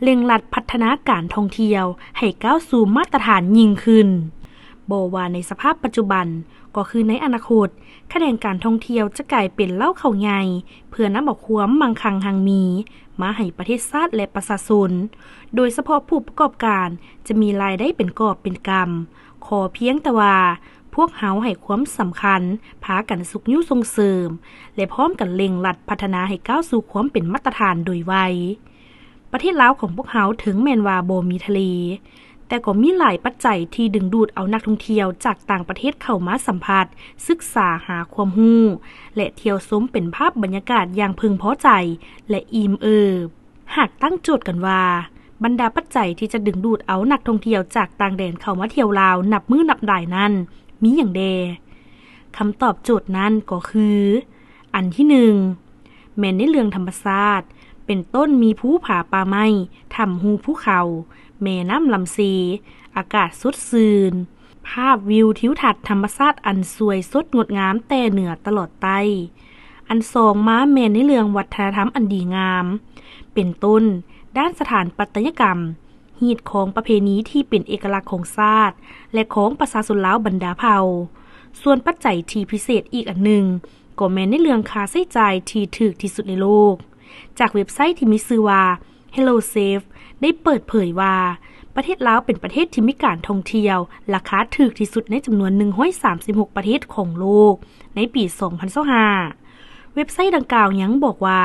เร่งรัดพัฒนาการท่องเที่ยวให้ก้าวสู่มาตรฐานยิ่งขึ้นบ่ว่าในสภาพปัจจุบันก็คือในอนาคตคะแนนการท่องเที่ยวจะกลายเป็นเล่าเข้าใหญ่เพื่อนำเอาความมั่งคั่งหั่งมีมาให้ประเทศชาติและประชาชนโดยเฉพาะผู้ประกอบการจะมีรายได้เป็นกอบเป็นกำขอเพียงแต่ว่าพวกเฮาให้ความสำคัญพากันสุขยุส่งเสริมและพร้อมกันเร่งรัดพัฒนาให้ก้าวสู่ความเป็นมาตรฐานโดยไวประเทศลาวของพวกเฮาถึงแม้นว่าบ่มีทะเลแต่ก็มีหลายปัจจัยที่ดึงดูดเอานักท่องเที่ยวจากต่างประเทศเข้ามาสัมผัสศึกษาหาความรู้และเที่ยวชมเป็นภาพบรรยากาศอย่างพึงพอใจและอิ่มเอิบหากตั้งโจทย์กันว่าบรรดาปัจจัยที่จะดึงดูดเอานักท่องเที่ยวจากต่างแดนเข้ามาเที่ยวลาวนับมื้อนับดายนั้นมีอย่างใดคำตอบโจทย์นั้นก็คืออันที่1แม่นในเรื่องธรรมชาติเป็นต้นมีภูผาป่าไม้ถ้ำหูภูเขาแม่น้ำลำซีอากาศสดชื่นภาพวิวทิวทัศน์ธรรมชาติอันสวยสดงดงามแต่เหนือตลอดใต้อันสองม้าแม่นในเรื่องวัฒนธรรมอันดีงามเป็นต้นด้านสถานปัตยกรรมฮีตของประเพณีที่เป็นเอกลักษณ์ของชาติและของประชาชนลาวบรรดาเผ่าส่วนปัจจัยที่พิเศษอีกอันหนึ่งก็แม่นในเรื่องค่าใช้จ่ายที่ถูกที่สุดในโลกจากเว็บไซต์ที่มีชื่อว่า Hello Safe ได้เปิดเผยว่าประเทศลาวเป็นประเทศที่มีการท่องเที่ยวราคาถูกที่สุดในจำนวน136ประเทศของโลกในปี 2025 เว็บไซต์ดังกล่าวยังบอกว่า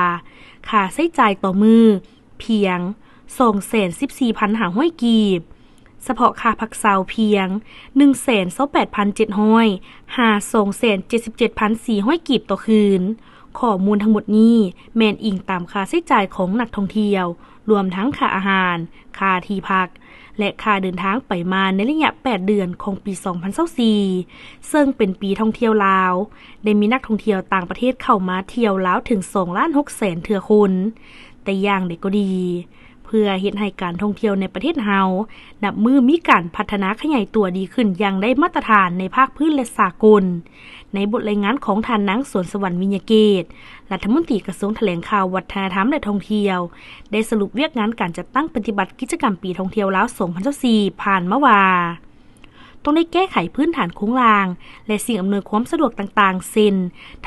ค่าใช้จ่ายต่อมือเพียง 214,500 กีบเฉพาะค่าพักเช้าเพียง 128,700 หา 277,400 กีบต่อคืนข้อมูลทั้งหมดนี้แม่นอิงตามค่าใช้จ่ายของนักท่องเที่ยวรวมทั้งค่าอาหารค่าที่พักและค่าเดินทางไปมาในระยะ8เดือนของปี 2024ซึ่งเป็นปีท่องเที่ยวลาวได้มีนักท่องเที่ยวต่างประเทศเข้ามาเที่ยวลาวถึง 2,600,000 เทื่อคนแต่อย่างใดก็ดีเพื่อเฮ็ดให้การท่องเที่ยวในประเทศเฮานับมือมีการพัฒนาขยายตัวดีขึ้นอย่างได้มาตรฐานในภาคพื้นและสากลในบทรายงานของท่านนางสวนสวรรค์วิญญาเกตรัฐมนตรีกระทรวงแถลงข่าววัฒนธรรมและท่องเที่ยวได้สรุปเวียกงานการจัดตั้งปฏิบัติกิจกรรมปีท่องเที่ยวลาว 2024 ผ่านมาว่าต้องได้แก้ไขพื้นฐานโครงสร้างและสิ่งอำนวยความสะดวกต่างๆเช่น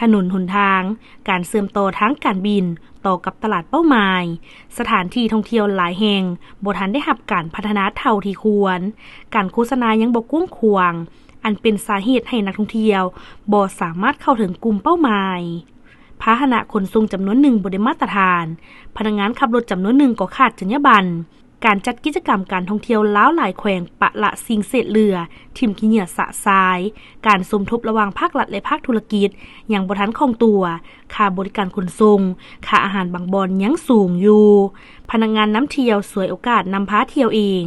ถนนหนทางการเชื่อมต่อทางการบินต่อกับตลาดเป้าหมายสถานที่ท่องเที่ยวหลายแห่งบ่ทันได้รับการพัฒนาเท่าที่ควรการโฆษณายังบ่กว้างขวางอันเป็นสาเหตุให้นักท่องเที่ยวบ่สามารถเข้าถึงกลุ่มเป้าหมายพาหนะขนส่งจำนวนหนึ่งบ่ได้มาตรฐานพนักงานขับรถจำนวนหนึ่งก็ขาดจรรยาบรรณการจัดกิจกรรมการท่องเที่ยวล้าวหลายแขวงปะละสิ่งเศษเรือทิ่มขี้เหงื่อสะทรายการสมทบระหว่างภาครัฐและภาคธุรกิจอย่างบ่ทันคล่องตัวค่าบริการขนส่งค่าอาหารบางบ่อนยังสูงอยู่พนักงานนำเที่ยวสวยโอกาสนำพาเที่ยวเอง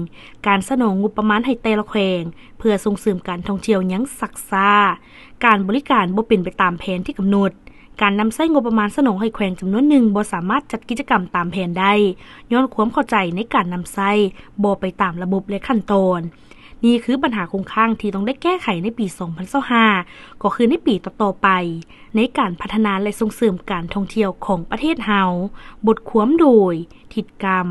การสนองงบประมาณให้แต่ละแขวงเพื่อส่งเสริมการท่องเที่ยวยังซักซ่าการบริการบ่เป็นไปตามแผนที่กำหนดการนำใช้งบประมาณสนองให้แขวงจำนวนหนึ่งบ่สามารถจัดกิจกรรมตามแผนได้ย้อนความเข้าใจในการนำใช้บ่ไปตามระบบและขั้นตอนนี่คือปัญหาคงค้างที่ต้องได้แก้ไขในปี 2025 ก็คือในปีต่อๆไปในการพัฒนาและส่งเสริมการท่องเที่ยวของประเทศเฮาบทความโดยทิดกรรม